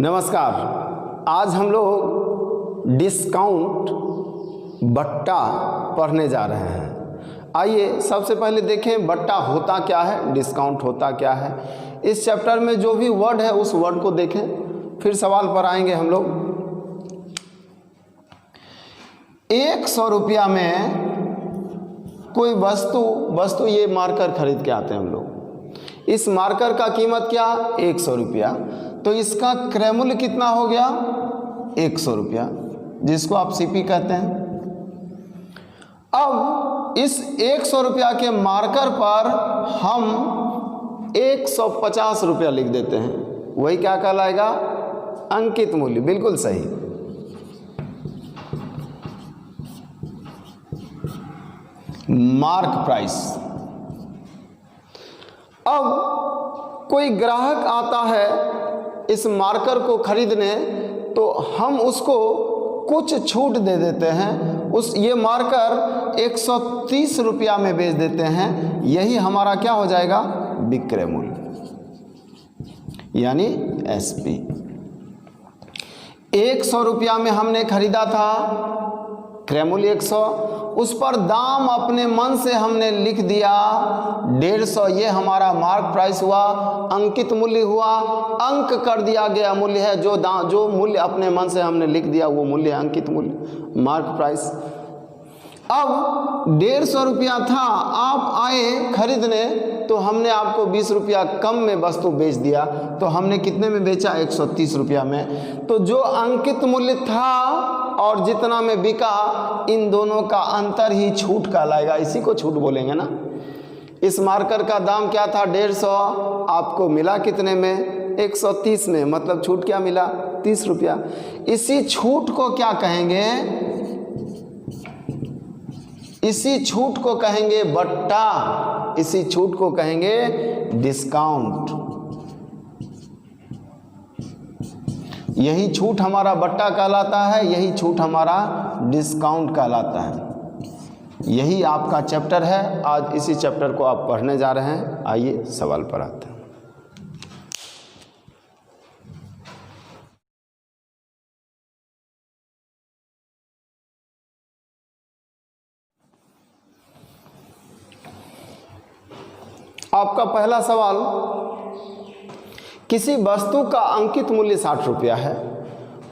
नमस्कार। आज हम लोग डिस्काउंट बट्टा पढ़ने जा रहे हैं। आइए सबसे पहले देखें बट्टा होता क्या है, डिस्काउंट होता क्या है। इस चैप्टर में जो भी वर्ड है उस वर्ड को देखें, फिर सवाल पर आएंगे हम लोग। 100 रुपया में कोई वस्तु ये मार्कर खरीद के आते हैं हम लोग। इस मार्कर का कीमत क्या, 100 रुपया। तो इसका क्रय मूल्य कितना हो गया, 100 रुपया, जिसको आप सीपी कहते हैं। अब इस 100 रुपया के मार्कर पर हम 150 रुपया लिख देते हैं, वही क्या कहलाएगा, अंकित मूल्य। बिल्कुल सही। Mark price. अब कोई ग्राहक आता है इस मार्कर को खरीदने, तो हम उसको कुछ छूट दे देते हैं। ये मार्कर 130 रुपया में बेच देते हैं। यही हमारा क्या हो जाएगा, विक्रय मूल्य, यानी एसपी। 100 रुपया में हमने खरीदा था, क्रय मूल्य 100, उस पर दाम अपने मन से हमने लिख दिया 150। ये हमारा मार्क प्राइस हुआ, अंकित मूल्य हुआ, अंक कर दिया गया मूल्य है। जो मूल्य अपने मन से हमने लिख दिया वो मूल्य है अंकित मूल्य, मार्क प्राइस। अब 150 रुपया था, आप आए खरीदने, तो हमने आपको 20 रुपया कम में वस्तु बेच दिया। तो हमने कितने में बेचा, 130 रुपया में। तो जो अंकित मूल्य था और जितना में बिका, इन दोनों का अंतर ही छूट कहलाएगा। इसी को छूट बोलेंगे ना। इस मार्कर का दाम क्या था, 150, आपको मिला कितने में, 130 में, मतलब छूट क्या मिला, 30 रुपया। इसी छूट को क्या कहेंगे, इसी छूट को कहेंगे बट्टा, इसी छूट को कहेंगे डिस्काउंट। यही छूट हमारा बट्टा कहलाता है, यही छूट हमारा डिस्काउंट कहलाता है। यही आपका चैप्टर है। आज इसी चैप्टर को आप पढ़ने जा रहे हैं। आइए सवाल पर आते हैं। आपका पहला सवाल, किसी वस्तु का अंकित मूल्य 60 रुपया है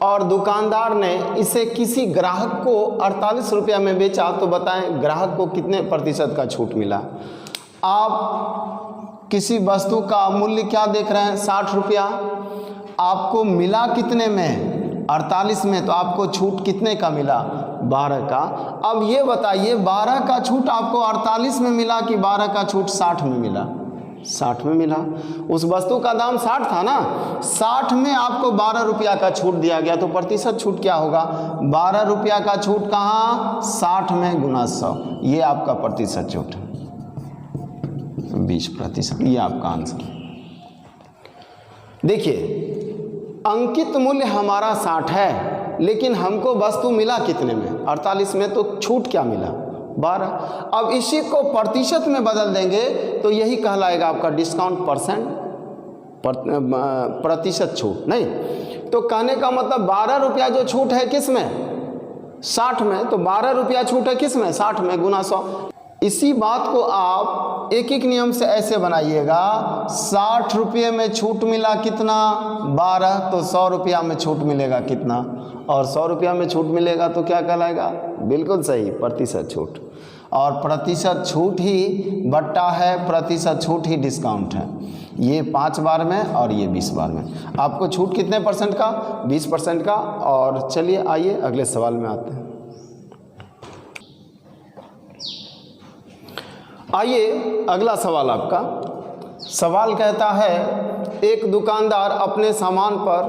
और दुकानदार ने इसे किसी ग्राहक को 48 रुपया में बेचा, तो बताएं ग्राहक को कितने प्रतिशत का छूट मिला। आप किसी वस्तु का मूल्य क्या देख रहे हैं, 60 रुपया, आपको मिला कितने में, 48 में, तो आपको छूट कितने का मिला, 12 का। अब ये बताइए 12 का छूट आपको 48 में मिला कि 12 का छूट 60 में मिला, 60 में मिला। उस वस्तु का दाम 60 था ना, 60 में आपको 12 रुपया का छूट दिया गया, तो प्रतिशत छूट क्या होगा, 12 रुपया का छूट कहाँ, 60 में गुना 100, ये आपका प्रतिशत छूट है, 20%। ये आपका आंसर। देखिए अंकित मूल्य हमारा 60 है, लेकिन हमको वस्तु मिला कितने में, 48 में, तो छूट क्या मिला, 12। अब इसी को प्रतिशत में बदल देंगे तो यही कहलाएगा आपका डिस्काउंट, प्रतिशत छूट। नहीं तो कहने का मतलब 12 रुपया जो छूट है किस में, 60 में, तो 12 रुपया छूट है किस में, 60 में, गुना 100। इसी बात को आप एक एक नियम से ऐसे बनाइएगा, 60 रुपये में छूट मिला कितना, 12, तो 100 रुपया में छूट मिलेगा कितना, और 100 रुपया में छूट मिलेगा तो क्या कहलाएगा, बिल्कुल सही, प्रतिशत छूट। और प्रतिशत छूट ही बट्टा है, प्रतिशत छूट ही डिस्काउंट है। ये 5 बार में और ये 20 बार में। आपको छूट कितने परसेंट का, 20% का। और चलिए आइए अगले सवाल में आते हैं। आइए अगला सवाल आपका। सवाल कहता है, एक दुकानदार अपने सामान पर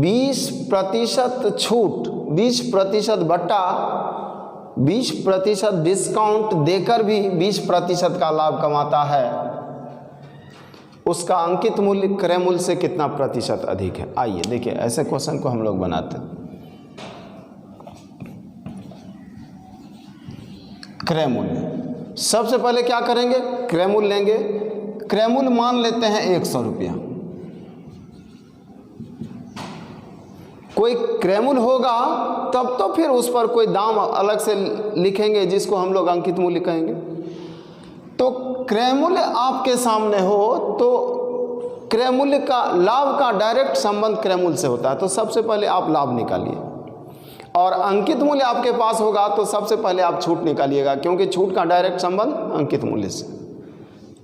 20% छूट, 20% बट्टा, 20% डिस्काउंट देकर भी 20% का लाभ कमाता है। उसका अंकित मूल्य क्रय मूल्य से कितना प्रतिशत अधिक है। आइए देखिए, ऐसे क्वेश्चन को हम लोग बनाते हैं। क्रय मूल्य, सबसे पहले क्या करेंगे, क्रय मूल्य लेंगे। क्रय मूल्य मान लेते हैं 100 रुपया। कोई क्रयमूल्य होगा तब तो फिर उस पर कोई दाम अलग से लिखेंगे जिसको हम लोग अंकित मूल्य कहेंगे। तो क्रयमूल्य आपके सामने हो तो क्रयमूल्य का लाभ का डायरेक्ट संबंध क्रयमूल्य से होता है, तो सबसे पहले आप लाभ निकालिए। और अंकित मूल्य आपके पास होगा तो सबसे पहले आप छूट निकालिएगा, क्योंकि छूट का डायरेक्ट संबंध अंकित मूल्य से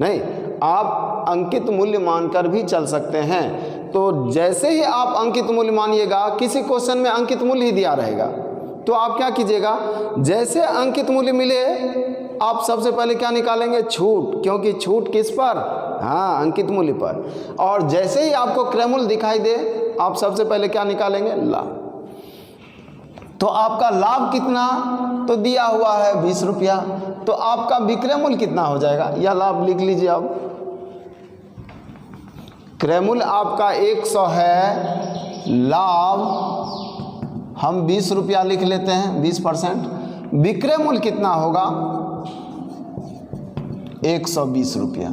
नहीं। आप अंकित मूल्य मानकर भी चल सकते हैं। तो जैसे ही आप अंकित मूल्य मानिएगा, किसी क्वेश्चन में अंकित मूल्य ही दिया रहेगा, तो आप क्या कीजिएगा, जैसे अंकित मूल्य मिले आप सबसे पहले क्या निकालेंगे, छूट, क्योंकि छूट किस पर, हाँ अंकित मूल्य पर। और जैसे ही आपको क्रयमूल्य दिखाई दे आप सबसे पहले क्या निकालेंगे, लाभ। तो आपका लाभ कितना, तो दिया हुआ है 20 रुपया, तो आपका विक्रय मूल्य कितना हो जाएगा, यह लाभ लिख लीजिए। अब क्रय मूल्य आपका 100 है, लाभ हम 20 रुपया लिख लेते हैं 20%। विक्रय मूल्य कितना होगा, 120 रुपया।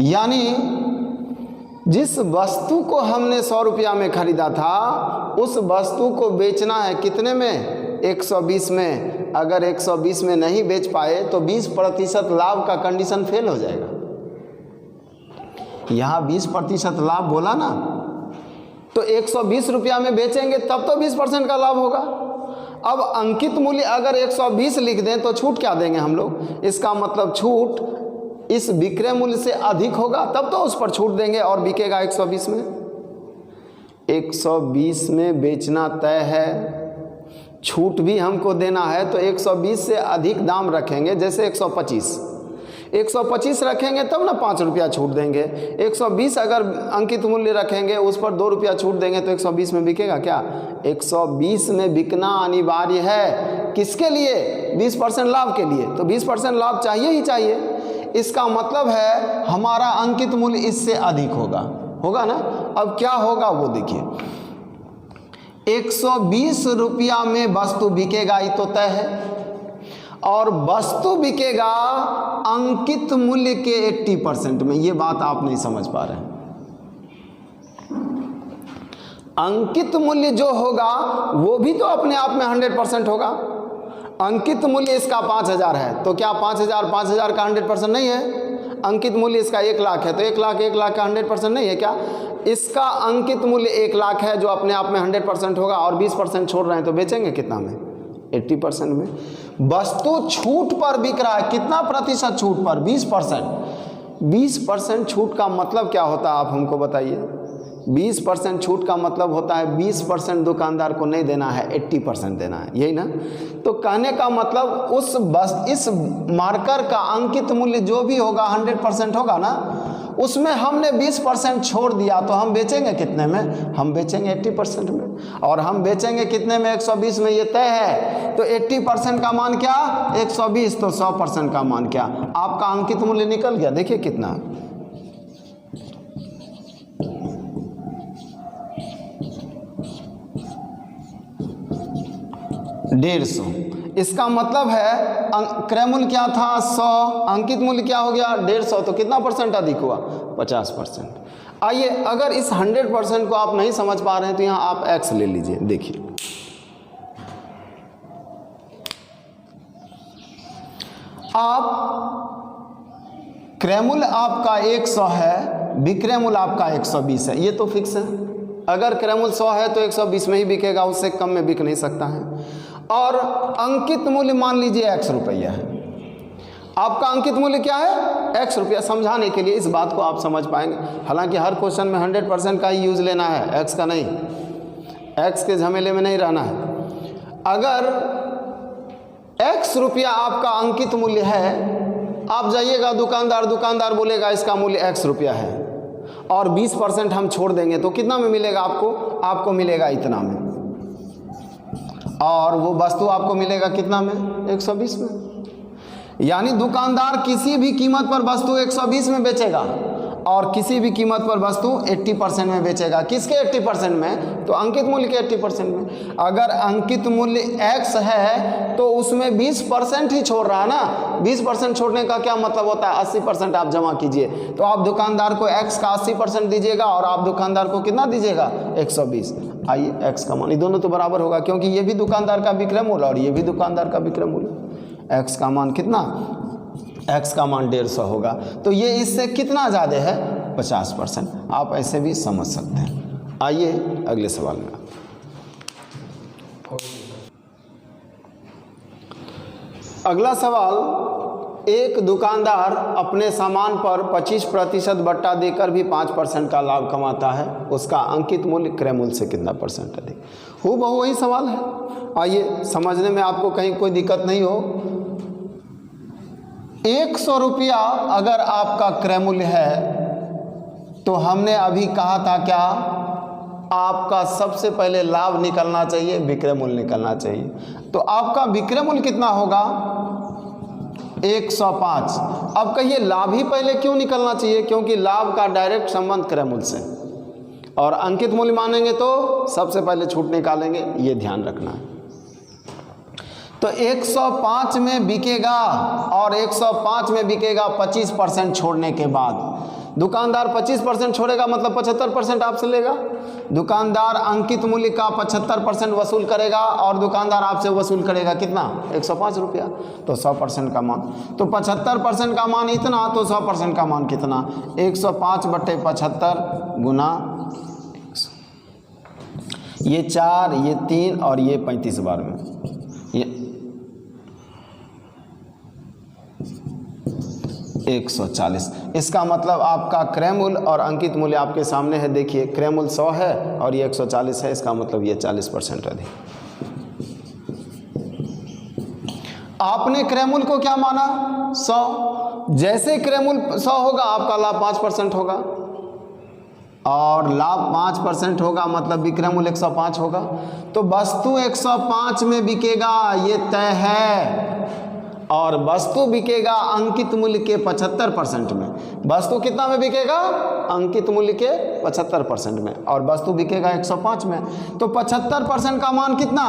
यानी जिस वस्तु को हमने 100 रुपया में खरीदा था उस वस्तु को बेचना है कितने में, 120 में। अगर 120 में नहीं बेच पाए तो 20% लाभ का कंडीशन फेल हो जाएगा। यहाँ 20% लाभ बोला ना, तो 120 रुपया में बेचेंगे तब तो 20% का लाभ होगा। अब अंकित मूल्य अगर 120 लिख दें तो छूट क्या देंगे हम लोग, इसका मतलब छूट इस विक्रय मूल्य से अधिक होगा तब तो उस पर छूट देंगे और बिकेगा 120 में। 120 में बेचना तय है, छूट भी हमको देना है, तो 120 से अधिक दाम रखेंगे, जैसे 125 रखेंगे तब ना 5 रुपया छूट देंगे। 120 अगर अंकित मूल्य रखेंगे उस पर 2 रुपया छूट देंगे तो 120 में बिकेगा क्या, 120 में बिकना अनिवार्य है। किसके लिए, 20% लाभ के लिए। तो 20% लाभ चाहिए ही चाहिए। इसका मतलब है हमारा अंकित मूल्य इससे अधिक होगा ना। अब क्या होगा वो देखिए, 120 रुपया में वस्तु बिकेगा ये तो तय है, और वस्तु बिकेगा अंकित मूल्य के 80% में। ये बात आप नहीं समझ पा रहे हैं। अंकित मूल्य जो होगा वो भी तो अपने आप में 100% होगा। अंकित मूल्य इसका 5000 है, तो क्या 5000 का 100% नहीं है। अंकित मूल्य इसका 1 लाख है, तो 1 लाख का 100% नहीं है क्या। इसका अंकित मूल्य 1 लाख है जो अपने आप में 100% होगा, और 20% छोड़ रहे हैं तो बेचेंगे कितना में, 80% में। वस्तु छूट पर बिक रहा है, कितना प्रतिशत छूट पर, 20%। 20% छूट का मतलब क्या होता है आप हमको बताइए। 20% छूट का मतलब होता है 20% दुकानदार को नहीं देना है, 80% देना है, यही ना। तो कहने का मतलब इस मार्कर का अंकित मूल्य जो भी होगा 100% होगा ना, उसमें हमने 20% छोड़ दिया, तो हम बेचेंगे कितने में, हम बेचेंगे 80% में। और हम बेचेंगे कितने में, 120 में, ये तय है। तो 80% का मान क्या, 120, तो 100% का मान क्या, आपका अंकित मूल्य निकल गया। देखिए कितना, 150। इसका मतलब है क्रय मूल्य क्या था 100, अंकित मूल्य क्या हो गया 150, तो कितना % अधिक हुआ, 50%। आइए अगर इस 100% को आप नहीं समझ पा रहे हैं तो यहाँ आप x ले लीजिए। देखिए आप क्रय मूल्य आपका 100 है, विक्रय मूल्य आपका 120 है, ये तो फिक्स है। अगर क्रय मूल्य 100 है तो 120 में ही बिकेगा, उससे कम में बिक नहीं सकता है। और अंकित मूल्य मान लीजिए x रुपया है, आपका अंकित मूल्य क्या है, x रुपया। समझाने के लिए इस बात को आप समझ पाएंगे। हालांकि हर क्वेश्चन में 100% का ही यूज लेना है, x का नहीं, x के झमेले में नहीं रहना है। अगर x रुपया आपका अंकित मूल्य है, आप जाइएगा दुकानदार बोलेगा इसका मूल्य x रुपया है, और 20% हम छोड़ देंगे तो कितना में मिलेगा आपको मिलेगा इतना में, और वो वस्तु आपको मिलेगा कितना में, 120 में। यानी दुकानदार किसी भी कीमत पर वस्तु 120 में बेचेगा, और किसी भी कीमत पर वस्तु 80% में बेचेगा। किसके 80% में? तो अंकित मूल्य के 80% में। अगर अंकित मूल्य x है तो उसमें 20% ही छोड़ रहा है ना। 20% छोड़ने का क्या मतलब होता है? 80% आप जमा कीजिए। तो आप दुकानदार को x का 80% दीजिएगा और आप दुकानदार को कितना दीजिएगा? 120। आइए x का मान, ये दोनों तो बराबर होगा क्योंकि ये भी दुकानदार का विक्रय मूल्य और ये भी दुकानदार का विक्रय मूल्य। x का मान कितना? x का मान 150 होगा। तो ये इससे कितना ज़्यादा है? 50%। आप ऐसे भी समझ सकते हैं। आइए अगले सवाल में। अगला सवाल, एक दुकानदार अपने सामान पर 25% बट्टा देकर भी 5% का लाभ कमाता है, उसका अंकित मूल्य क्रय मूल्य से कितना % अधिक? हूबहू वही सवाल है। आइए समझने में आपको कहीं कोई दिक्कत नहीं हो। 100 रुपया अगर आपका क्रय मूल्य है तो हमने अभी कहा था क्या? आपका सबसे पहले लाभ निकलना चाहिए, विक्रय मूल्य निकलना चाहिए। तो आपका विक्रय मूल्य कितना होगा? 105। अब कहिए लाभ ही पहले क्यों निकलना चाहिए? क्योंकि लाभ का डायरेक्ट संबंध क्रय मूल्य से, और अंकित मूल्य मानेंगे तो सबसे पहले छूट निकालेंगे, ये ध्यान रखना है। तो 105 में बिकेगा और 105 में बिकेगा 25% छोड़ने के बाद। दुकानदार 25% छोड़ेगा मतलब 75% आपसे लेगा। दुकानदार अंकित मूल्य का 75% वसूल करेगा और दुकानदार आपसे वसूल करेगा कितना? 105 रुपया। तो 100% का मान, तो 75% का मान इतना, तो 100% का मान कितना? 105/75 गुना 100। ये 4, ये 3 और ये 35 बार में, ये 140। इसका मतलब आपका क्रय मूल्य और अंकित मूल्य आपके सामने है। देखिए क्रय मूल्य 100 है और ये 140 है, इसका मतलब ये 40% अधिक। आपने क्रय मूल्य को क्या माना? 100। जैसे क्रय मूल्य 100 होगा आपका लाभ 5% होगा, और लाभ 5% होगा मतलब विक्रय मूल्य 105 होगा। तो वस्तु 105 में बिकेगा, ये तय है। और वस्तु बिकेगा अंकित मूल्य के 75% में। वस्तु कितना में बिकेगा? अंकित मूल्य के 75% में, और वस्तु बिकेगा 105 में। तो 75% का मान कितना?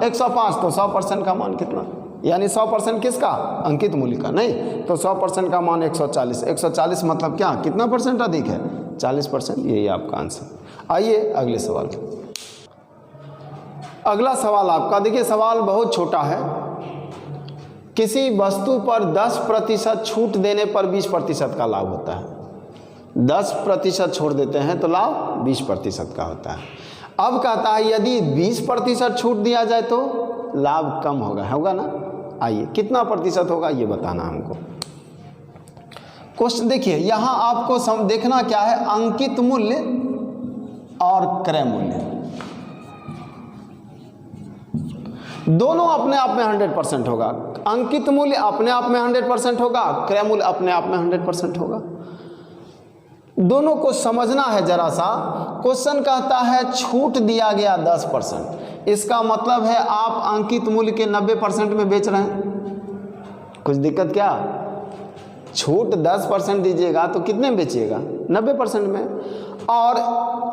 105। तो 100% का मान कितना? यानी 100% किसका? अंकित मूल्य का। नहीं, तो 100% का मान 140। 140 मतलब क्या? कितना % अधिक है? 40%। यही आपका आंसर। आइए अगले सवाल। अगला सवाल आपका, देखिए सवाल बहुत छोटा है। किसी वस्तु पर 10% छूट देने पर 20% का लाभ होता है। 10% छोड़ देते हैं तो लाभ 20% का होता है। अब कहता है यदि 20% छूट दिया जाए तो लाभ कम होगा ना? आइए कितना प्रतिशत होगा ये बताना हमको। क्वेश्चन देखिए, यहां आपको देखना क्या है? अंकित मूल्य और क्रय मूल्य दोनों अपने आप में 100% होगा। अंकित मूल्य अपने आप में 100% होगा, क्रय मूल्य अपने आप में 100% होगा। दोनों को समझना है जरा सा। क्वेश्चन कहता है छूट दिया गया 10%, इसका मतलब है आप अंकित मूल्य के 90% में बेच रहे हैं। कुछ दिक्कत क्या? छूट 10% दीजिएगा तो कितने में बेचिएगा? 90% में। और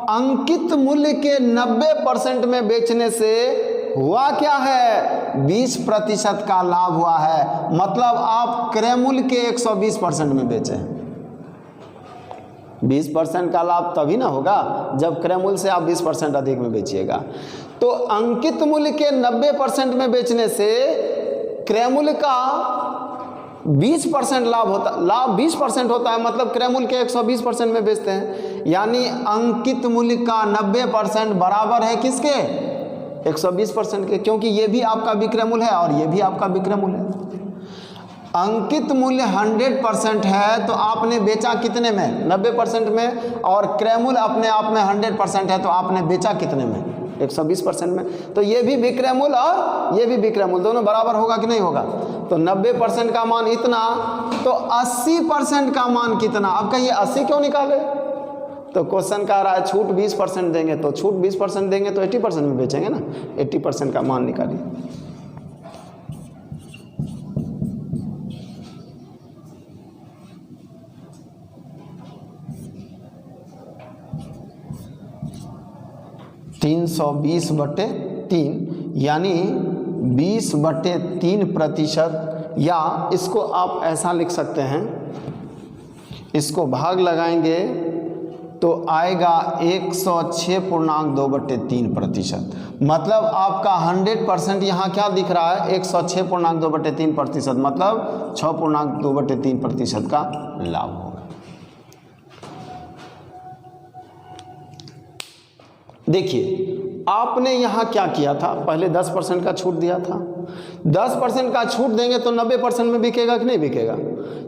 अंकित मूल्य के 90% में बेचने से हुआ क्या है? 20% का लाभ हुआ है। मतलब आप क्रय मूल्य के 120% में बेचे हैं। 20% का लाभ तभी ना होगा जब क्रय मूल्य से आप 20% अधिक में बेचिएगा। तो अंकित मूल्य के 90% में बेचने से क्रय मूल्य का 20% लाभ होता, लाभ 20% होता है, मतलब क्रय मूल्य के 120% में बेचते हैं। यानी अंकित मूल्य का 90% बराबर है किसके? 120% के, क्योंकि ये भी आपका विक्रय मूल्य है और ये भी आपका विक्रय मूल्य है। अंकित मूल्य 100% है तो आपने बेचा कितने में? 90% में। और क्रय मूल्य अपने आप में 100% है तो आपने बेचा कितने में? 120% में। तो ये भी विक्रय मूल्य और ये भी विक्रय मूल्य दोनों बराबर होगा कि नहीं होगा? तो 90% का मान इतना, तो 80% का मान कितना? अब कहिए 80 क्यों निकाले? तो क्वेश्चन कह रहा है छूट 20% देंगे, तो छूट 20% देंगे तो 80% में बेचेंगे ना। 80% का मान निकालिए। 320/3 यानी 20/3%, या इसको आप ऐसा लिख सकते हैं, इसको भाग लगाएंगे तो आएगा 106.2/3%। मतलब आपका 100% यहाँ क्या दिख रहा है, 106.2/3%, मतलब 6.2/3% का लाभ होगा। देखिए आपने यहाँ क्या किया था, पहले 10% का छूट दिया था। 10% का छूट देंगे तो 90% में बिकेगा कि नहीं बिकेगा?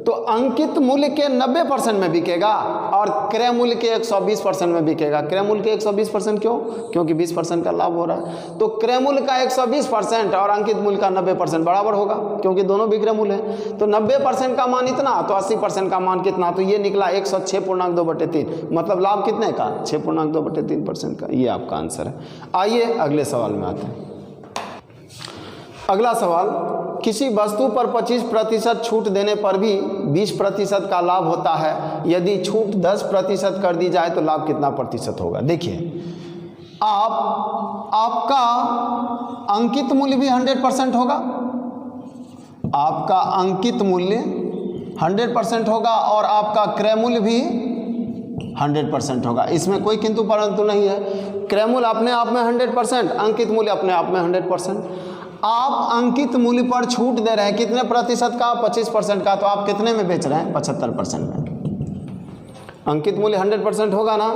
तो अंकित मूल्य के 90% में बिकेगा और क्रय मूल्य के 120% में बिकेगा। क्रय मूल्य के 120% क्यों? क्योंकि 20% का लाभ हो रहा है। तो क्रय मूल्य का 120% और अंकित मूल्य का 90% बराबर होगा, क्योंकि दोनों विक्रय मूल्य हैं। तो 90% का मान इतना, तो 80% का मान कितना? तो ये निकला 106.2/3, मतलब लाभ कितने का? 6.2/3% का। ये आपका आंसर है। आइए अगले सवाल में आते हैं। अगला सवाल, किसी वस्तु पर 25% छूट देने पर भी 20% का लाभ होता है। यदि छूट 10% कर दी जाए तो लाभ कितना प्रतिशत होगा? देखिए आपका अंकित मूल्य भी 100% होगा, आपका अंकित मूल्य 100% होगा और आपका क्रय मूल्य भी 100% होगा। इसमें कोई किंतु परंतु नहीं है। क्रय मूल्य अपने आप में 100%, अंकित मूल्य अपने आप में 100%। आप अंकित मूल्य पर छूट दे रहे हैं कितने प्रतिशत का? 25% का। तो आप कितने में बेच रहे हैं? 75% में। अंकित मूल्य 100% होगा ना,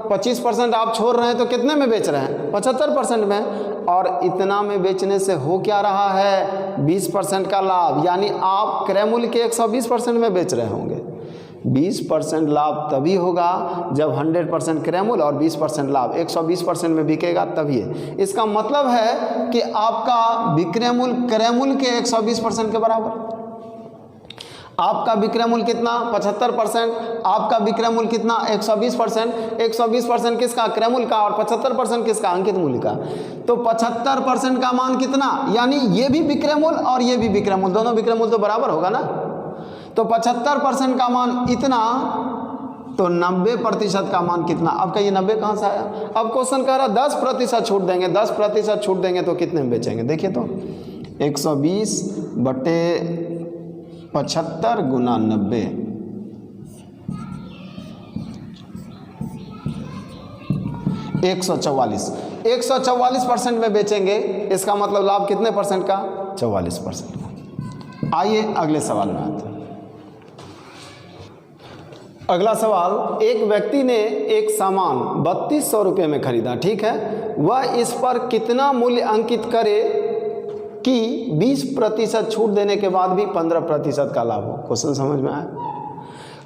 25% आप छोड़ रहे हैं तो कितने में बेच रहे हैं? 75% में। और इतना में बेचने से हो क्या रहा है? 20% का लाभ, यानी आप क्रय मूल्य के 120% में बेच रहे होंगे। 20% लाभ तभी होगा जब 100% क्रय मूल्य और 20% लाभ 120% में बिकेगा, तभी है। इसका मतलब है कि आपका विक्रय मूल्य क्रय मूल्य के 120% के बराबर। आपका विक्रय मूल्य कितना? 75%। आपका विक्रय मूल्य कितना? 120%। 120% किसका? क्रय मूल्य का। और 75% किसका? अंकित मूल्य का। तो 75% का मान कितना? यानी ये भी विक्रय मूल्य और ये भी विक्रय मूल्य, दोनों विक्रय मूल्य तो बराबर होगा ना। तो 75% का मान इतना, तो 90% का मान कितना? आपका ये 90 कहाँ से आया? अब क्वेश्चन कह रहा 10% छूट देंगे। 10% छूट देंगे तो कितने में बेचेंगे? देखिए तो 120/75 गुना 90, 144। 144% में बेचेंगे, इसका मतलब लाभ कितने परसेंट का? 44%। आइए अगले सवाल में आते हैं। अगला सवाल, एक व्यक्ति ने एक सामान 3200 रुपये में खरीदा, ठीक है। वह इस पर कितना मूल्य अंकित करे कि 20% छूट देने के बाद भी 15% का लाभ हो? क्वेश्चन समझ में आया?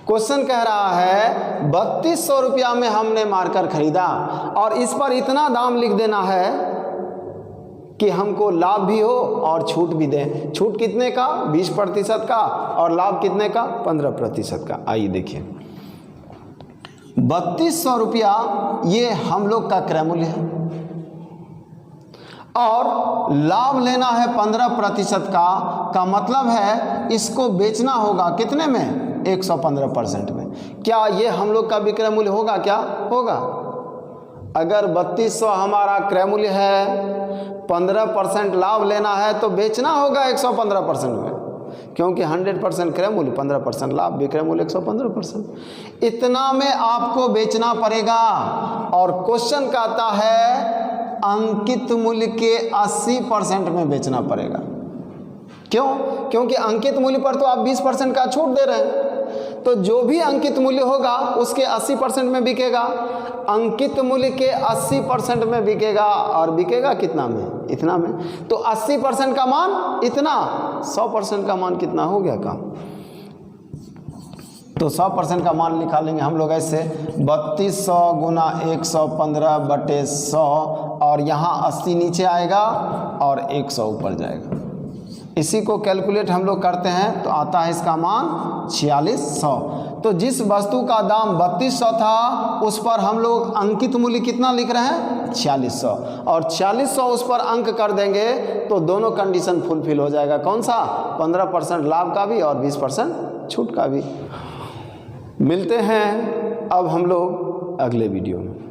क्वेश्चन कह रहा है 3200 रुपया में हमने मार्कर खरीदा और इस पर इतना दाम लिख देना है कि हमको लाभ भी हो और छूट भी दें। छूट कितने का? 20% का, और लाभ कितने का? 15% का। आइए देखिए, 3200 रुपया ये हम लोग का क्रय मूल्य है और लाभ लेना है 15% का मतलब है इसको बेचना होगा कितने में? 115% में। क्या ये हम लोग का विक्रय मूल्य होगा? क्या होगा? अगर 3200 हमारा क्रय मूल्य है, 15% लाभ लेना है तो बेचना होगा 115% में, क्योंकि 100% क्रय मूल्य, 15% लाभ, विक्रय मूल्य 115%। इतना में आपको बेचना पड़ेगा। और क्वेश्चन कहता है अंकित मूल्य के 80% में बेचना पड़ेगा। क्यों? क्योंकि अंकित मूल्य पर तो आप 20% का छूट दे रहे हैं, तो जो भी अंकित मूल्य होगा उसके 80% में बिकेगा। अंकित मूल्य के 80% में बिकेगा और बिकेगा कितना में? इतना में। तो 80% का मान इतना, 100% का मान कितना हो गया काम? तो 100% का मान निकालेंगे हम लोग ऐसे, 3200 गुना 115/100 और यहाँ 80 नीचे आएगा और 100 ऊपर जाएगा। इसी को कैलकुलेट हम लोग करते हैं तो आता है इसका मान 4600। तो जिस वस्तु का दाम 3200 था उस पर हम लोग अंकित मूल्य कितना लिख रहे हैं? 4600, और 4600 उस पर अंक कर देंगे तो दोनों कंडीशन फुलफिल हो जाएगा। कौन सा? 15% लाभ का भी और 20% छूट का भी। मिलते हैं अब हम लोग अगले वीडियो में।